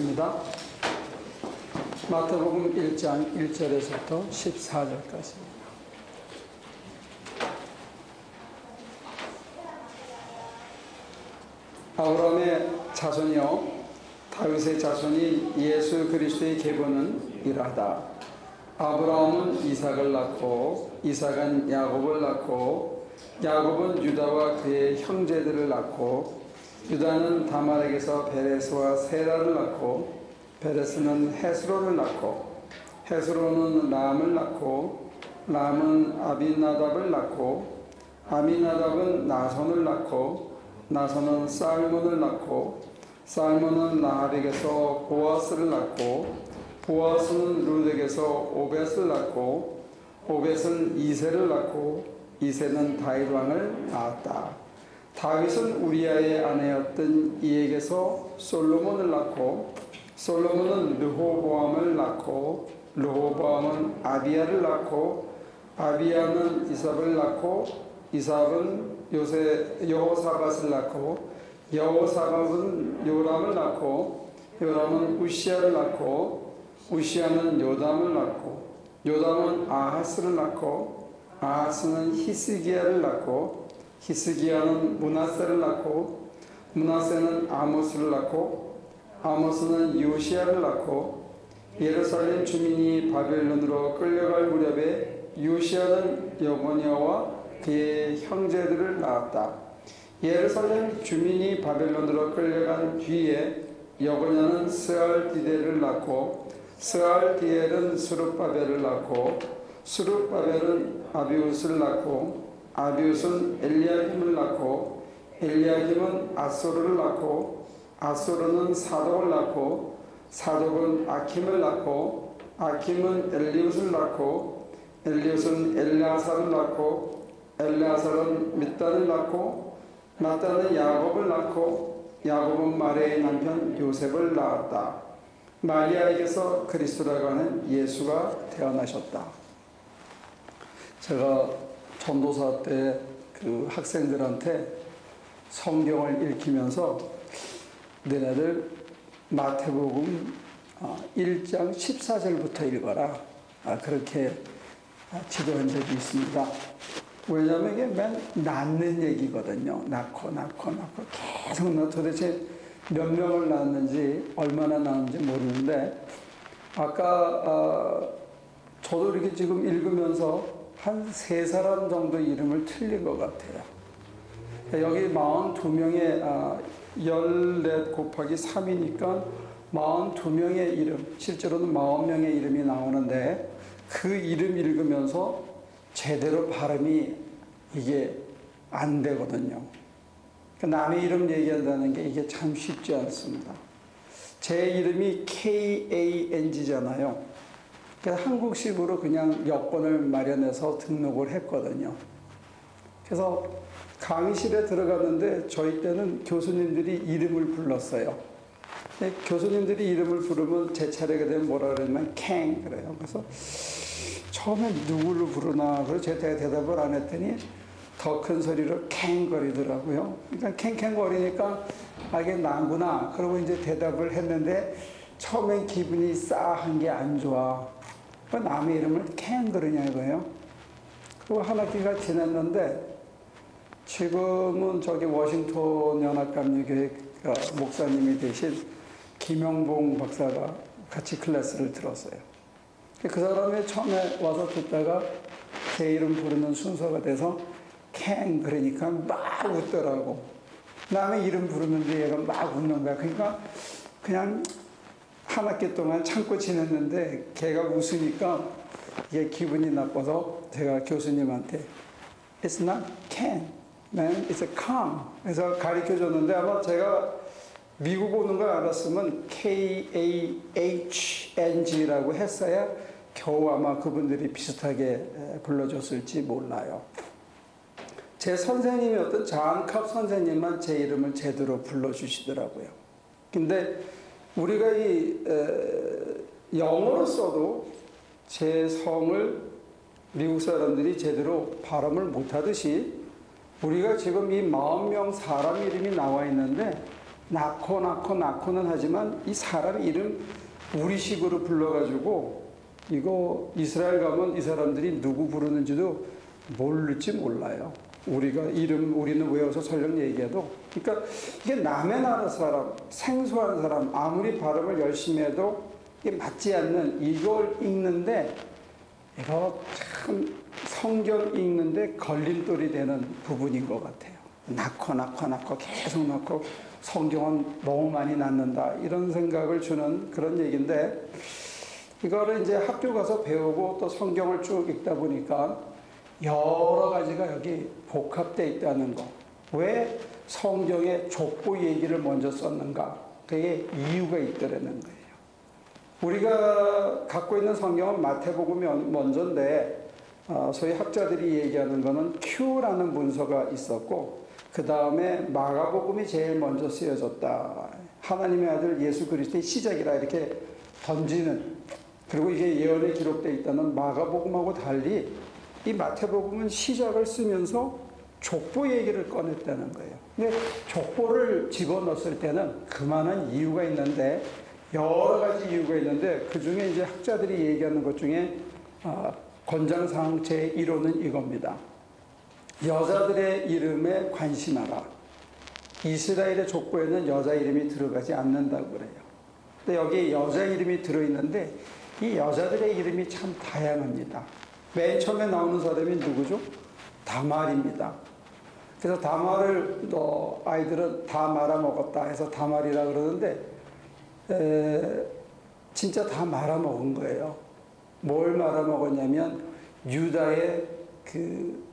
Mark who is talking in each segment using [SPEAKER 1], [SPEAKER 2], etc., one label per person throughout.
[SPEAKER 1] 읽겠습니다. 마태복음 1장 1절에서부터 14절까지. 아브라함의 자손이요 다윗의 자손이 예수 그리스도의 계보는 이러하다. 아브라함은 이삭을 낳고 이삭은 야곱을 낳고 야곱은 유다와 그의 형제들을 낳고 유다는 다말에게서 베레스와 세라를 낳고 베레스는 헤스론을 낳고 헤스론은 람을 낳고 람은 아비나답을 낳고 아미나답은 나손을 낳고 나손은 살몬을 낳고 살몬은 라합에게서 보아스를 낳고 보아스는 룻에게서 오벳을 낳고 오벳은 이새를 낳고 이새는 다윗 왕을 낳았다. 다윗은 우리아의 아내였던 이에게서 솔로몬을 낳고 솔로몬은 르호보암을 낳고 르호보암은 아비야를 낳고 아비야는 이삽을 낳고 이삽은 여호사밧을 낳고 여호사밧은 요람을 낳고 요람은 우시야를 낳고 우시야는 요담을 낳고 요담은 아하스를 낳고 아하스는 히스기야를 낳고 히스기야는 므낫세를 낳고 므낫세는 아모스를 낳고 아모스는 요시야를 낳고 예루살렘 주민이 바벨론으로 끌려갈 무렵에 요시야는 여고냐와 그의 형제들을 낳았다. 예루살렘 주민이 바벨론으로 끌려간 뒤에 여고냐는 스알디델을 낳고 스알디엘은 스룹바벨을 낳고 스룹바벨은 아비웃을 낳고 아비웃은 엘리야김을 낳고 엘리야김은 아소르를 낳고 아소르는 사독을 낳고 사독은 아킴을 낳고 아킴은 엘리웃을 낳고 엘리웃은 엘르아살을 낳고 엘르아살은 밑단을 낳고 마단은 야곱을 낳고 야곱은 마리아의 남편 요셉을 낳았다. 마리아에게서 그리스도라고 하는 예수가 태어나셨다. 제가 전도사 때 그 학생들한테 성경을 읽히면서 너네들 마태복음 1장 14절부터 읽어라. 그렇게 지도한 적이 있습니다. 왜냐하면 이게 맨 낳는 얘기거든요. 낳고 계속 도대체 몇 명을 낳았는지 얼마나 낳았는지 모르는데 아까 저도 이렇게 지금 읽으면서 한 3사람 정도 이름을 틀린 것 같아요. 여기 42명의 14 곱하기 3이니까 42명의 이름, 실제로는 40명의 이름이 나오는데 그 이름 읽으면서 제대로 발음이 이게 안 되거든요. 남의 이름 얘기한다는 게 이게 참 쉽지 않습니다. 제 이름이 KANG잖아요. 그래서 한국식으로 그냥 여권을 마련해서 등록을 했거든요. 그래서 강의실에 들어갔는데 저희 때는 교수님들이 이름을 불렀어요. 교수님들이 이름을 부르면 제 차례가 되면 뭐라 그러냐면 캥 그래요. 그래서 처음에 누구를 부르나 그래서 제가 대답을 안 했더니 더 큰 소리로 캥거리더라고요. 그러니까 캥캥거리니까 이게 나구나. 그러고 이제 대답을 했는데 처음엔 기분이 싸한 게 안 좋아. 남의 이름을 캥거리냐 이거예요. 그리고 한 학기가 지났는데 지금은 저기 워싱턴 연합감리교회 목사님이 되신 김영봉 박사가 같이 클래스를 들었어요. 그 사람이 처음에 와서 듣다가 제 이름 부르는 순서가 돼서 캥 그러니까 막 웃더라고. 남의 이름 부르는데 얘가 막 웃는 거야. 그러니까 그냥 한 학기 동안 참고 지냈는데 걔가 웃으니까 이게 기분이 나빠서 제가 교수님한테 It's not can, man, it's a calm. 그래서 가르쳐 줬는데 아마 제가 미국 오는 걸 알았으면 KAHNG라고 했어야 겨우 아마 그분들이 비슷하게 불러줬을지 몰라요. 제 선생님이었던 장캅 선생님만 제 이름을 제대로 불러주시더라고요. 근데 우리가 영어로 써도 제 성을 미국 사람들이 제대로 발음을 못하듯이 우리가 지금 이 40명 사람 이름이 나와 있는데 낳고는 하지만 이 사람 이름 우리식으로 불러가지고 이거 이스라엘 가면 이 사람들이 누구 부르는지도 모를지 몰라요. 우리는 외워서 설령 얘기해도. 그러니까 이게 남의 나라 사람, 생소한 사람, 아무리 발음을 열심히 해도 이게 맞지 않는 이걸 읽는데, 이거 참 성경 읽는데 걸림돌이 되는 부분인 것 같아요. 낳고 계속 낳고 성경은 너무 많이 낳는다, 이런 생각을 주는 그런 얘기인데, 이거를 이제 학교 가서 배우고 또 성경을 쭉 읽다 보니까 여러 가지가 여기 복합되어 있다는 거. 왜 성경에 족보 얘기를 먼저 썼는가? 그게 이유가 있더라는 거예요. 우리가 갖고 있는 성경은 마태복음이 먼저인데, 소위 학자들이 얘기하는 거는 Q라는 문서가 있었고, 그 다음에 마가복음이 제일 먼저 쓰여졌다. 하나님의 아들 예수 그리스도의 시작이라 이렇게 던지는, 그리고 이게 예언에 기록되어 있다는 마가복음하고 달리 이 마태복음은 시작을 쓰면서 족보 얘기를 꺼냈다는 거예요. 근데 족보를 집어넣었을 때는 그만한 이유가 있는데, 여러 가지 이유가 있는데, 그 중에 이제 학자들이 얘기하는 것 중에 권장사항 제1호는 이겁니다. 여자들의 이름에 관심하라. 이스라엘의 족보에는 여자 이름이 들어가지 않는다고 그래요. 근데 여기 여자 이름이 들어있는데 이 여자들의 이름이 참 다양합니다. 맨 처음에 나오는 사람이 누구죠? 다말입니다. 그래서 다말을 아이들은 다 말아먹었다 해서 다말이라 그러는데, 진짜 다 말아먹은 거예요. 뭘 말아먹었냐면 유다의 그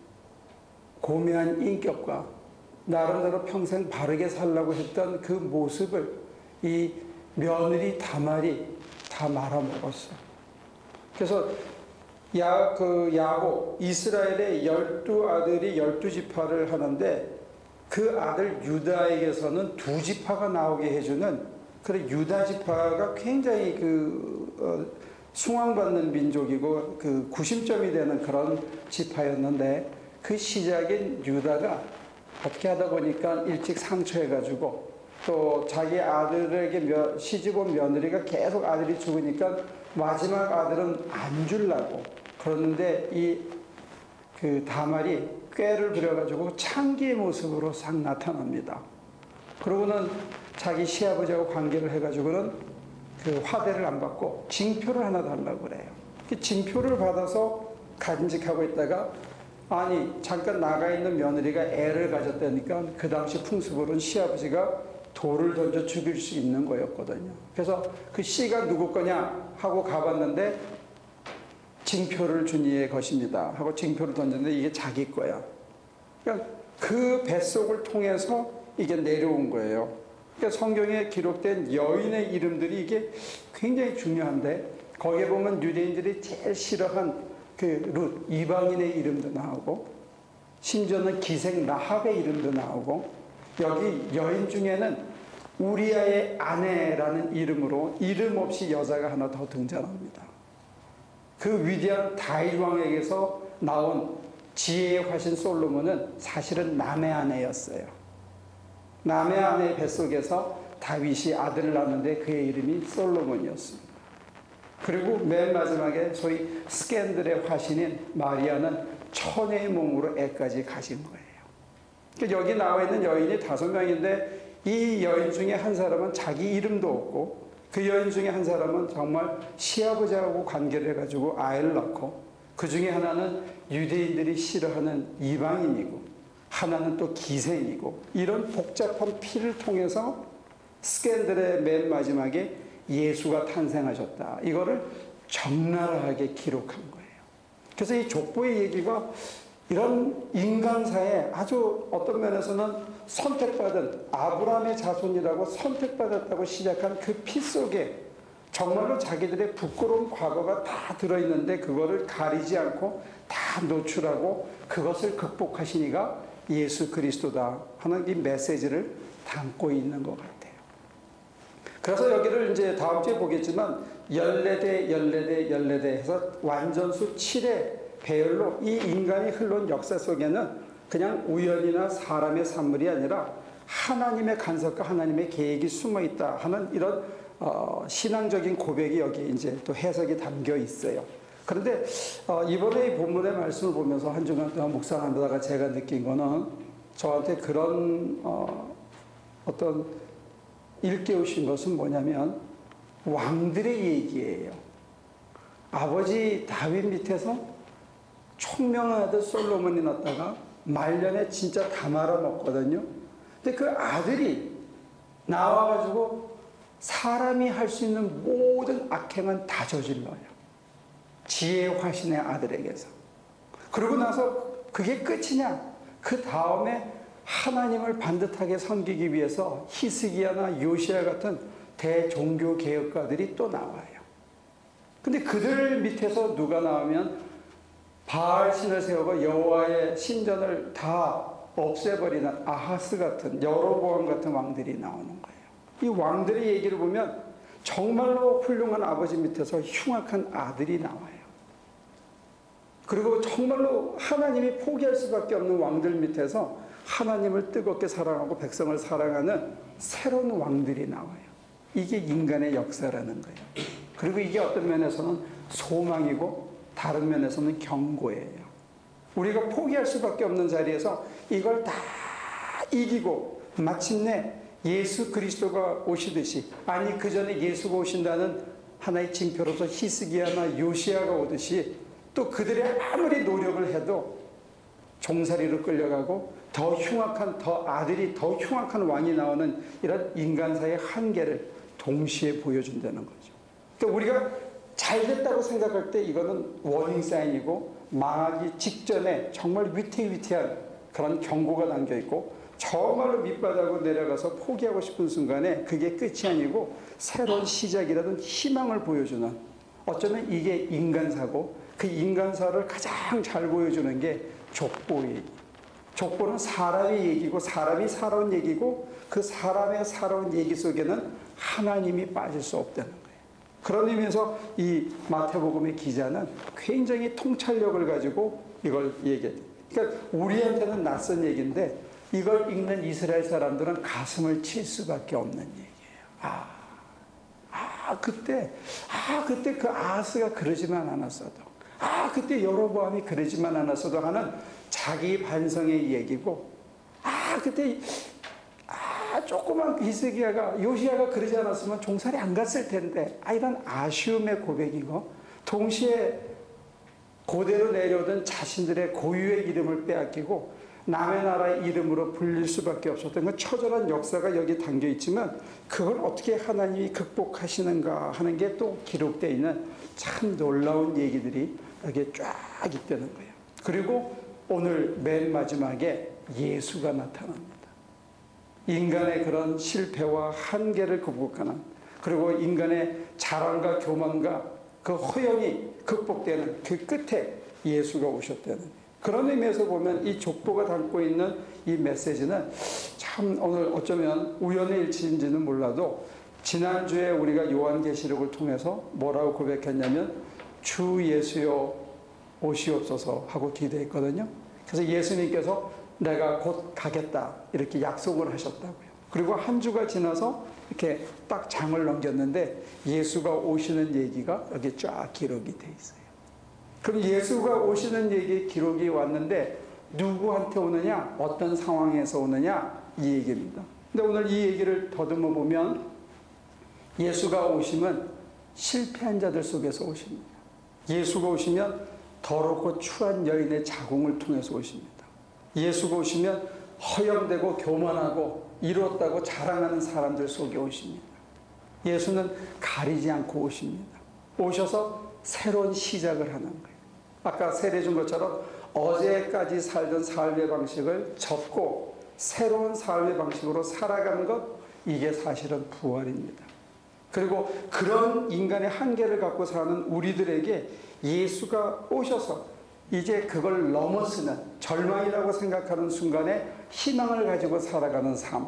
[SPEAKER 1] 고매한 인격과 나름대로 평생 바르게 살라고 했던 그 모습을 이 며느리 다말이 다 말아먹었어. 그래서 야곱, 이스라엘의 12아들이 12지파를 하는데, 그 아들 유다에게서는 2지파가 나오게 해주는, 그래 유다 지파가 굉장히 숭앙받는 민족이고 그 구심점이 되는 그런 지파였는데, 그 시작인 유다가 어떻게 하다 보니까 일찍 상처해가지고, 또 자기 아들에게 시집온 며느리가 계속 아들이 죽으니까 마지막 아들은 안 주려고 그러는데, 그 다말이 꾀를 부려가지고 창기의 모습으로 싹 나타납니다. 그러고는 자기 시아버지하고 관계를 해가지고는 그 화대를 안 받고 징표를 하나 달라고 그래요. 그 징표를 받아서 간직하고 있다가, 아니 잠깐 나가 있는 며느리가 애를 가졌다니까 그 당시 풍습으로는 시아버지가 돌을 던져 죽일 수 있는 거였거든요. 그래서 그 씨가 누구 거냐 하고 가봤는데, 징표를 준 이의 것입니다 하고 징표를 던졌는데 이게 자기 거야. 그러니까 그 뱃속을 통해서 이게 내려온 거예요. 그러니까 성경에 기록된 여인의 이름들이 이게 굉장히 중요한데, 거기에 보면 유대인들이 제일 싫어한 그 룻, 이방인의 이름도 나오고, 심지어는 기생 라합의 이름도 나오고, 여기 여인 중에는 우리아의 아내라는 이름으로 이름 없이 여자가 하나 더 등장합니다. 그 위대한 다윗 왕에게서 나온 지혜의 화신 솔로몬은 사실은 남의 아내였어요. 남의 아내의 뱃속에서 다윗이 아들을 낳았는데 그의 이름이 솔로몬이었습니다. 그리고 맨 마지막에 소위 스캔들의 화신인 마리아는 처녀의 몸으로 애까지 가진 거예요. 그러니까 여기 나와 있는 여인이 5명인데, 이 여인 중에 한 사람은 자기 이름도 없고, 그 여인 중에 한 사람은 정말 시아버지하고 관계를 해가지고 아이를 낳고, 그 중에 하나는 유대인들이 싫어하는 이방인이고, 하나는 또 기생이고, 이런 복잡한 피를 통해서 스캔들의 맨 마지막에 예수가 탄생하셨다, 이거를 적나라하게 기록한 거예요. 그래서 이 족보의 얘기가 이런 인간사에 아주 어떤 면에서는 선택받은 아브라함의 자손이라고 선택받았다고 시작한 그 피 속에 정말로 자기들의 부끄러운 과거가 다 들어있는데, 그거를 가리지 않고 다 노출하고 그것을 극복하시니가 예수 그리스도다 하는 이 메시지를 담고 있는 것 같아요. 그래서 여기를 이제 다음 주에 보겠지만 14대 해서 완전수 7의 배열로 이 인간이 흘러온 역사 속에는 그냥 우연이나 사람의 산물이 아니라 하나님의 간섭과 하나님의 계획이 숨어 있다 하는 이런 신앙적인 고백이 여기 이제 또 해석이 담겨 있어요. 그런데 이번에 이 본문의 말씀을 보면서 한 주간 동안 묵상하다가 제가 느낀 거는 저한테 그런 어떤 일깨우신 것은 뭐냐면 왕들의 얘기예요. 아버지 다윗 밑에서 총명한 아들 솔로몬이 낳다가 말년에 진짜 다 말아먹거든요. 근데 그 아들이 나와가지고 사람이 할 수 있는 모든 악행은 다 저질러요. 지혜의 화신의 아들에게서. 그러고 나서 그게 끝이냐? 그 다음에 하나님을 반듯하게 섬기기 위해서 히스기야나 요시야 같은 대종교 개혁가들이 또 나와요. 근데 그들 밑에서 누가 나오면 바알 신을 세우고 여호와의 신전을 다 없애버리는 아하스 같은 여로보암 같은 왕들이 나오는 거예요. 이 왕들의 얘기를 보면 정말로 훌륭한 아버지 밑에서 흉악한 아들이 나와요. 그리고 정말로 하나님이 포기할 수밖에 없는 왕들 밑에서 하나님을 뜨겁게 사랑하고 백성을 사랑하는 새로운 왕들이 나와요. 이게 인간의 역사라는 거예요. 그리고 이게 어떤 면에서는 소망이고 다른 면에서는 경고예요. 우리가 포기할 수밖에 없는 자리에서 이걸 다 이기고 마침내 예수 그리스도가 오시듯이, 아니 그 전에 예수가 오신다는 하나의 징표로서 히스기야나 요시야가 오듯이 또 그들이 아무리 노력을 해도 종살이로 끌려가고 더 흉악한 아들이 더 흉악한 왕이 나오는 이런 인간사의 한계를 동시에 보여준다는 거죠. 그러니까 우리가 잘 됐다고 생각할 때 이거는 워닝 사인이고 망하기 직전에 정말 위태위태한 그런 경고가 담겨 있고 정말로 밑바닥으로 내려가서 포기하고 싶은 순간에 그게 끝이 아니고 새로운 시작이라는 희망을 보여주는, 어쩌면 이게 인간사고 그 인간사를 가장 잘 보여주는 게 족보의 얘기. 족보는 사람의 얘기고 사람이 살아온 얘기고 그 사람의 살아온 얘기 속에는 하나님이 빠질 수 없다는 거예요. 그런 의미에서 이 마태복음의 기자는 굉장히 통찰력을 가지고 이걸 얘기해요. 그러니까 우리한테는 낯선 얘기인데 이걸 읽는 이스라엘 사람들은 가슴을 칠 수밖에 없는 얘기예요. 그때 그 아하스가 그러지만 않았어도, 그때 여로보암이 그러지만 않았어도 하는 자기 반성의 얘기고, 그때 조그만 히스기야가 요시야가 그러지 않았으면 종살이 안 갔을 텐데, 이런 아쉬움의 고백이고, 동시에 고대로 내려오던 자신들의 고유의 이름을 빼앗기고 남의 나라의 이름으로 불릴 수밖에 없었던 그 처절한 역사가 여기 담겨 있지만, 그걸 어떻게 하나님이 극복하시는가 하는 게 또 기록되어 있는 참 놀라운 얘기들이 여기에 쫙 있다는 거예요. 그리고 오늘 맨 마지막에 예수가 나타납니다. 인간의 그런 실패와 한계를 극복하는, 그리고 인간의 자랑과 교만과 그 허영이 극복되는 그 끝에 예수가 오셨다는, 그런 의미에서 보면 이 족보가 담고 있는 이 메시지는 참 오늘 어쩌면 우연의 일치인지는 몰라도 지난주에 우리가 요한계시록을 통해서 뭐라고 고백했냐면 주 예수여 오시옵소서 하고 기도했거든요. 그래서 예수님께서 내가 곧 가겠다 이렇게 약속을 하셨다고요. 그리고 한 주가 지나서 이렇게 딱 장을 넘겼는데 예수가 오시는 얘기가 여기 쫙 기록이 돼 있어요. 그럼 예수가 오시는 얘기 기록이 왔는데 누구한테 오느냐, 어떤 상황에서 오느냐, 이 얘기입니다. 근데 오늘 이 얘기를 더듬어 보면 예수가 오시면 실패한 자들 속에서 오십니다. 예수가 오시면 더럽고 추한 여인의 자궁을 통해서 오십니다. 예수가 오시면 허영되고 교만하고 이뤘다고 자랑하는 사람들 속에 오십니다. 예수는 가리지 않고 오십니다. 오셔서 새로운 시작을 하는 거예요. 아까 세례 준 것처럼 어제까지 살던 삶의 방식을 접고 새로운 삶의 방식으로 살아가는 것, 이게 사실은 부활입니다. 그리고 그런 인간의 한계를 갖고 사는 우리들에게 예수가 오셔서 이제 그걸 넘어서는, 절망이라고 생각하는 순간에 희망을 가지고 살아가는 삶,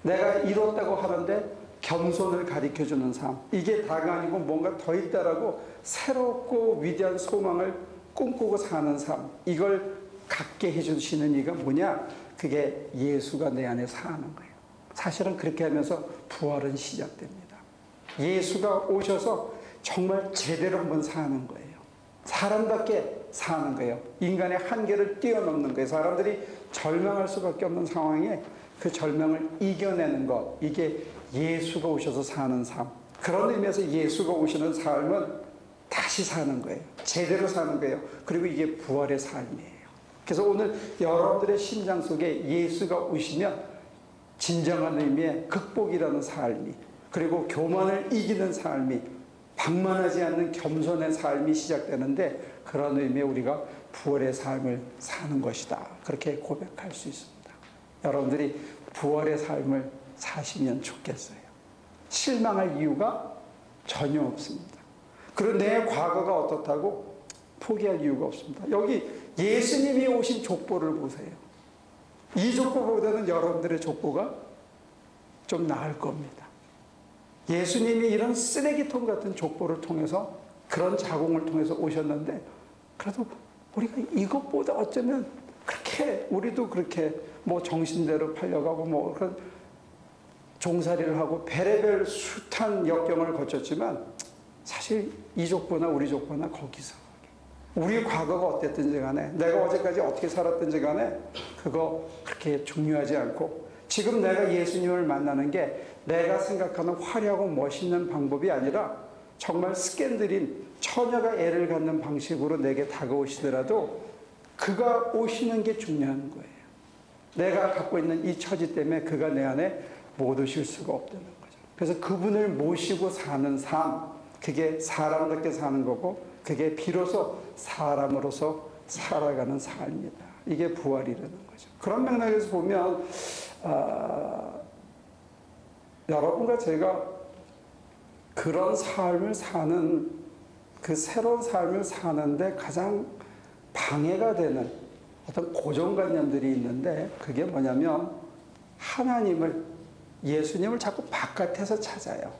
[SPEAKER 1] 내가 이뤘다고 하는데 겸손을 가르쳐주는 삶, 이게 다가 아니고 뭔가 더 있다라고 새롭고 위대한 소망을 꿈꾸고 사는 삶, 이걸 갖게 해주시는 이가 뭐냐? 그게 예수가 내 안에 사는 거예요. 사실은 그렇게 하면서 부활은 시작됩니다. 예수가 오셔서 정말 제대로 한번 사는 거예요. 사람답게 사는 거예요. 인간의 한계를 뛰어넘는 거예요. 사람들이 절망할 수밖에 없는 상황에 그 절망을 이겨내는 것, 이게 예수가 오셔서 사는 삶. 그런 의미에서 예수가 오시는 삶은 다시 사는 거예요. 제대로 사는 거예요. 그리고 이게 부활의 삶이에요. 그래서 오늘 여러분들의 심장 속에 예수가 오시면 진정한 의미의 극복이라는 삶이, 그리고 교만을 이기는 삶이, 방만하지 않는 겸손의 삶이 시작되는데, 그런 의미에 우리가 부활의 삶을 사는 것이다. 그렇게 고백할 수 있습니다. 여러분들이 부활의 삶을 사시면 좋겠어요. 실망할 이유가 전혀 없습니다. 그리고 내 과거가 어떻다고 포기할 이유가 없습니다. 여기 예수님이 오신 족보를 보세요. 이 족보보다는 여러분들의 족보가 좀 나을 겁니다. 예수님이 이런 쓰레기통 같은 족보를 통해서, 그런 자궁을 통해서 오셨는데, 그래도 우리가 이것보다 어쩌면 그렇게, 우리도 그렇게 뭐 정신대로 팔려가고 뭐 그런 종살이를 하고 별의별 숱한 역경을 거쳤지만, 사실 이 족보나 우리 족보나 거기서 우리 과거가 어땠든지 간에, 내가 어제까지 어떻게 살았든지 간에 그거 그렇게 중요하지 않고, 지금 내가 예수님을 만나는 게 내가 생각하는 화려하고 멋있는 방법이 아니라 정말 스캔들인 처녀가 애를 갖는 방식으로 내게 다가오시더라도 그가 오시는 게 중요한 거예요. 내가 갖고 있는 이 처지 때문에 그가 내 안에 못 오실 수가 없다는 거죠. 그래서 그분을 모시고 사는 삶, 그게 사람답게 사는 거고, 그게 비로소 사람으로서 살아가는 삶이다. 이게 부활이라는 거죠. 그런 맥락에서 보면 여러분과 제가 그런 삶을 사는, 그 새로운 삶을 사는데 가장 방해가 되는 어떤 고정관념들이 있는데, 그게 뭐냐면 하나님을, 예수님을 자꾸 바깥에서 찾아요.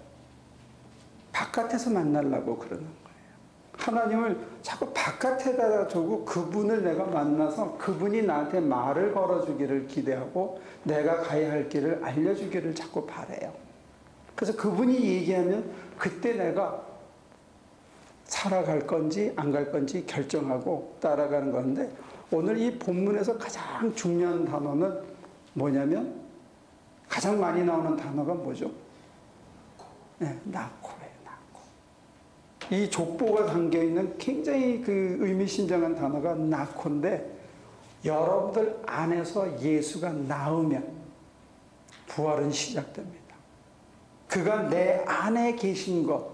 [SPEAKER 1] 바깥에서 만나려고 그러는 거예요. 하나님을 자꾸 바깥에다 두고 그분을 내가 만나서 그분이 나한테 말을 걸어주기를 기대하고 내가 가야 할 길을 알려주기를 자꾸 바라요. 그래서 그분이 얘기하면 그때 내가 살아갈 건지 안 갈 건지 결정하고 따라가는 건데, 오늘 이 본문에서 가장 중요한 단어는 뭐냐면, 가장 많이 나오는 단어가 뭐죠? 네, 낳고예요. 낳고. 이 족보가 담겨있는 굉장히 그 의미심장한 단어가 낳고인데, 여러분들 안에서 예수가 낳으면 부활은 시작됩니다. 그가 내 안에 계신 것,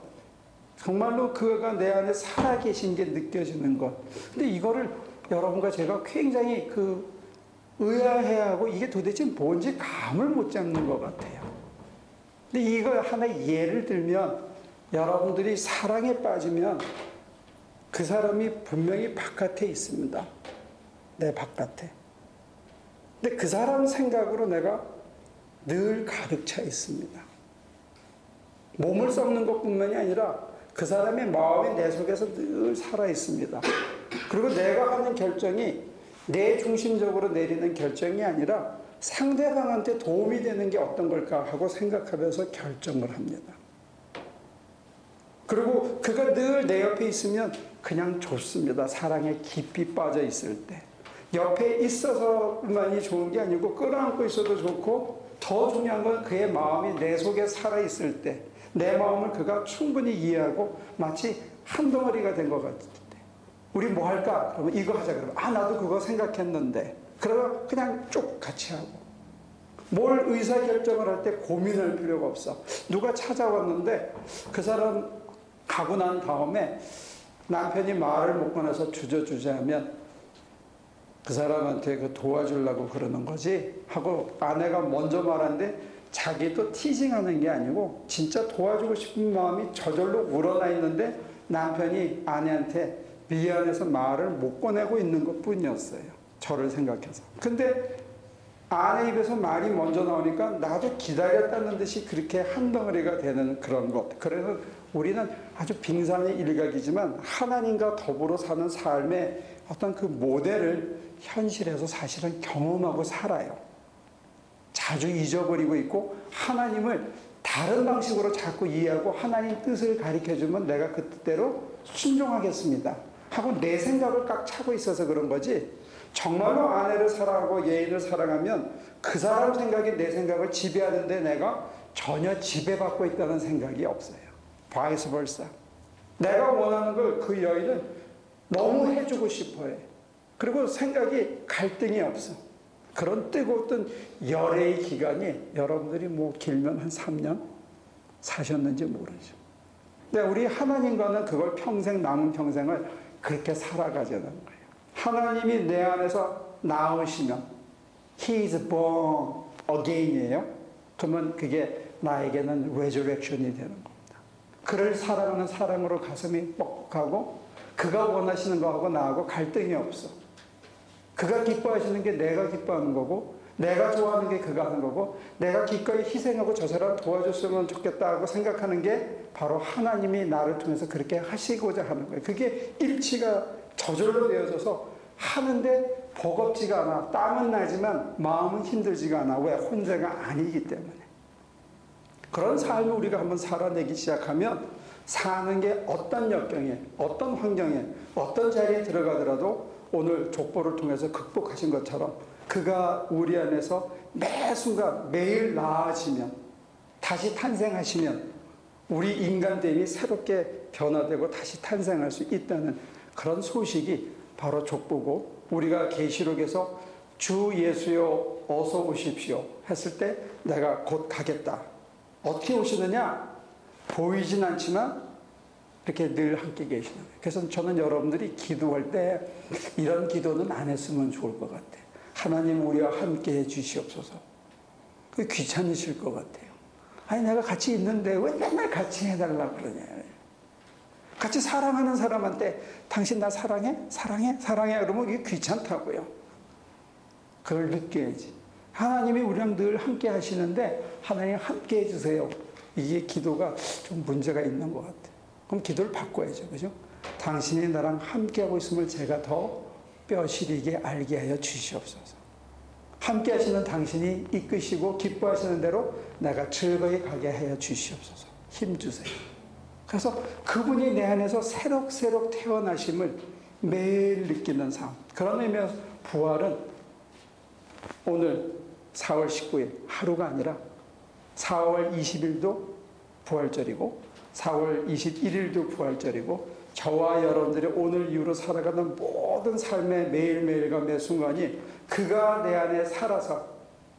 [SPEAKER 1] 정말로 그가 내 안에 살아계신 게 느껴지는 것. 근데 이거를 여러분과 제가 굉장히 의아해하고 이게 도대체 뭔지 감을 못 잡는 것 같아요. 근데 이거 하나의 예를 들면, 여러분들이 사랑에 빠지면 그 사람이 분명히 바깥에 있습니다. 내 바깥에. 근데 그 사람 생각으로 내가 늘 가득 차 있습니다. 몸을 썩는 것뿐만이 아니라 그 사람의 마음이 내 속에서 늘 살아 있습니다. 그리고 내가 하는 결정이 내 중심적으로 내리는 결정이 아니라 상대방한테 도움이 되는 게 어떤 걸까 하고 생각하면서 결정을 합니다. 그리고 그가 늘 내 옆에 있으면 그냥 좋습니다. 사랑에 깊이 빠져 있을 때. 옆에 있어서만이 좋은 게 아니고 끌어안고 있어도 좋고, 더 중요한 건 그의 마음이 내 속에 살아있을 때, 내 마음을 그가 충분히 이해하고 마치 한 덩어리가 된 것 같을 때, 우리 뭐 할까? 그러면 이거 하자. 그러면 나도 그거 생각했는데. 그러면 그냥 쭉 같이 하고. 뭘 의사결정을 할 때 고민할 필요가 없어. 누가 찾아왔는데 그 사람 가고 난 다음에 남편이 말을 못 꺼내서 주저주저하면 그 사람한테 그 도와주려고 그러는 거지 하고, 아내가 먼저 말하는데 자기도 티징하는 게 아니고 진짜 도와주고 싶은 마음이 저절로 우러나 있는데 남편이 아내한테 미안해서 말을 못 꺼내고 있는 것 뿐이었어요. 저를 생각해서. 근데 아내 입에서 말이 먼저 나오니까 나도 기다렸다는 듯이 그렇게 한 덩어리가 되는 그런 것. 그래서 우리는 아주 빙산의 일각이지만 하나님과 더불어 사는 삶의 어떤 그 모델을 현실에서 사실은 경험하고 살아요. 자주 잊어버리고 있고 하나님을 다른 방식으로 자꾸 이해하고 하나님 뜻을 가르쳐주면 내가 그 뜻대로 순종하겠습니다 하고 내 생각을 꽉 차고 있어서 그런 거지, 정말로 아내를 사랑하고 예인을 사랑하면 그 사람 생각이 내 생각을 지배하는데 내가 전혀 지배받고 있다는 생각이 없어요. vice versa. 내가 원하는 걸 그 여인은 너무 해주고 싶어해. 그리고 생각이 갈등이 없어. 그런 뜨거웠던 열애의 기간이 여러분들이 뭐 길면 한 3년 사셨는지 모르죠. 근데 우리 하나님과는 그걸 평생, 남은 평생을 그렇게 살아가자는 거예요. 하나님이 내 안에서 나오시면 He is born again이에요. 그러면 그게 나에게는 resurrection이 되는 겁니다. 그를 사랑하는 사랑으로 가슴이 뻑뻑하고 그가 원하시는 거하고 나하고 갈등이 없어. 그가 기뻐하시는 게 내가 기뻐하는 거고 내가 좋아하는 게 그가 하는 거고 내가 기꺼이 희생하고 저 사람 도와줬으면 좋겠다고 생각하는 게 바로 하나님이 나를 통해서 그렇게 하시고자 하는 거예요. 그게 일치가 저절로 되어져서 하는데 버겁지가 않아. 땀은 나지만 마음은 힘들지가 않아. 왜? 혼자가 아니기 때문에. 그런 삶을 우리가 한번 살아내기 시작하면 사는 게 어떤 역경에, 어떤 환경에, 어떤 자리에 들어가더라도 오늘 족보를 통해서 극복하신 것처럼 그가 우리 안에서 매 순간 매일 나아지면 다시 탄생하시면 우리 인간됨이 새롭게 변화되고 다시 탄생할 수 있다는 그런 소식이 바로 족보고, 우리가 계시록에서 주 예수여 어서 오십시오 했을 때 내가 곧 가겠다. 어떻게 오시느냐? 보이진 않지만 이렇게 늘 함께 계시는 거예요. 그래서 저는 여러분들이 기도할 때 이런 기도는 안 했으면 좋을 것 같아요. 하나님 우리와 함께 해 주시옵소서. 그게 귀찮으실 것 같아요. 아니 내가 같이 있는데 왜 맨날 같이 해달라고 그러냐. 같이 사랑하는 사람한테 당신 나 사랑해? 사랑해? 사랑해? 그러면 이게 귀찮다고요. 그걸 느껴야지. 하나님이 우리랑 늘 함께 하시는데 하나님 함께 해주세요. 이게 기도가 좀 문제가 있는 것 같아요. 그럼 기도를 바꿔야죠. 그죠? 당신이 나랑 함께하고 있음을 제가 더 뼈시리게 알게 하여 주시옵소서. 함께 하시는 당신이 이끄시고 기뻐하시는 대로 내가 즐거이 가게 하여 주시옵소서. 힘주세요. 그래서 그분이 내 안에서 새록새록 태어나심을 매일 느끼는 삶. 그런 의미에서 부활은 오늘 4월 19일 하루가 아니라 4월 20일도 부활절이고 4월 21일도 부활절이고 저와 여러분들이 오늘 이후로 살아가는 모든 삶의 매일매일과 매 순간이 그가 내 안에 살아서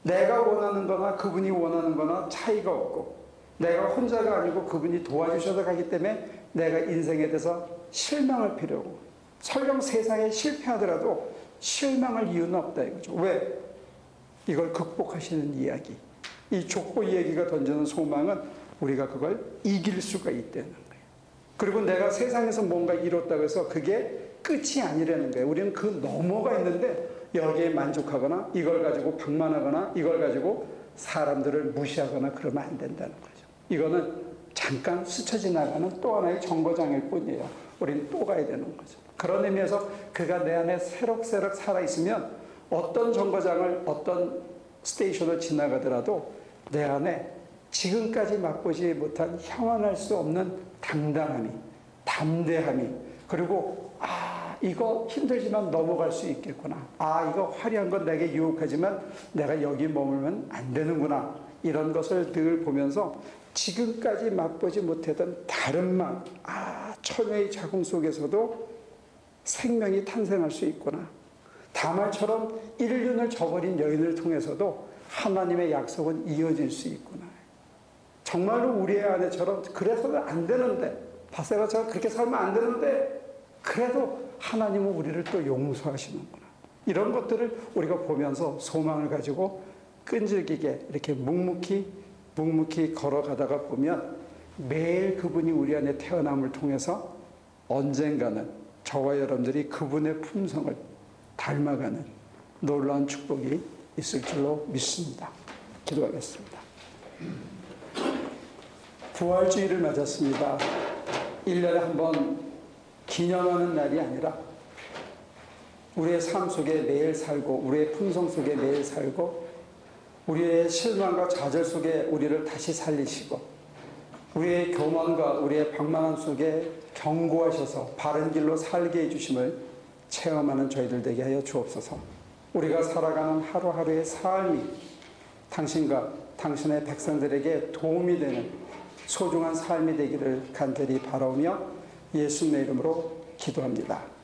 [SPEAKER 1] 내가 원하는 거나 그분이 원하는 거나 차이가 없고 내가 혼자가 아니고 그분이 도와주셔서 가기 때문에 내가 인생에 대해서 실망할 필요 없고 설령 세상에 실패하더라도 실망할 이유는 없다 이거죠. 왜? 이걸 극복하시는 이야기. 이 족보 이야기가 던지는 소망은 우리가 그걸 이길 수가 있다는 거예요. 그리고 내가 세상에서 뭔가 이뤘다고 해서 그게 끝이 아니라는 거예요. 우리는 그 너머가 있는데 여기에 만족하거나 이걸 가지고 방만하거나 이걸 가지고 사람들을 무시하거나 그러면 안 된다는 거죠. 이거는 잠깐 스쳐 지나가는 또 하나의 정거장일 뿐이에요. 우리는 또 가야 되는 거죠. 그런 의미에서 그가 내 안에 새록새록 살아있으면 어떤 정거장을 어떤 스테이션을 지나가더라도 내 안에 지금까지 맛보지 못한 형언할 수 없는 당당함이, 담대함이, 그리고 이거 힘들지만 넘어갈 수 있겠구나. 이거 화려한 건 내게 유혹하지만 내가 여기 머물면 안 되는구나. 이런 것을 늘 보면서 지금까지 맛보지 못했던 다른 맛, 처녀의 자궁 속에서도 생명이 탄생할 수 있구나. 다말처럼 인륜을 저버린 여인을 통해서도 하나님의 약속은 이어질 수 있구나. 정말로 우리의 아내처럼 그래서는 안 되는데, 바세바처럼 그렇게 살면 안 되는데 그래도 하나님은 우리를 또 용서하시는구나. 이런 것들을 우리가 보면서 소망을 가지고 끈질기게 이렇게 묵묵히 걸어가다가 보면 매일 그분이 우리 안에 태어남을 통해서 언젠가는 저와 여러분들이 그분의 품성을 닮아가는 놀라운 축복이 있을 줄로 믿습니다. 기도하겠습니다. 부활주의를 맞았습니다. 1년에 한 번 기념하는 날이 아니라 우리의 삶 속에 매일 살고 우리의 품성 속에 매일 살고 우리의 실망과 좌절 속에 우리를 다시 살리시고 우리의 교만과 우리의 방만함 속에 경고하셔서 바른 길로 살게 해주심을 체험하는 저희들 되게 하여 주옵소서. 우리가 살아가는 하루하루의 삶이 당신과 당신의 백성들에게 도움이 되는 소중한 삶이 되기를 간절히 바라오며 예수님의 이름으로 기도합니다.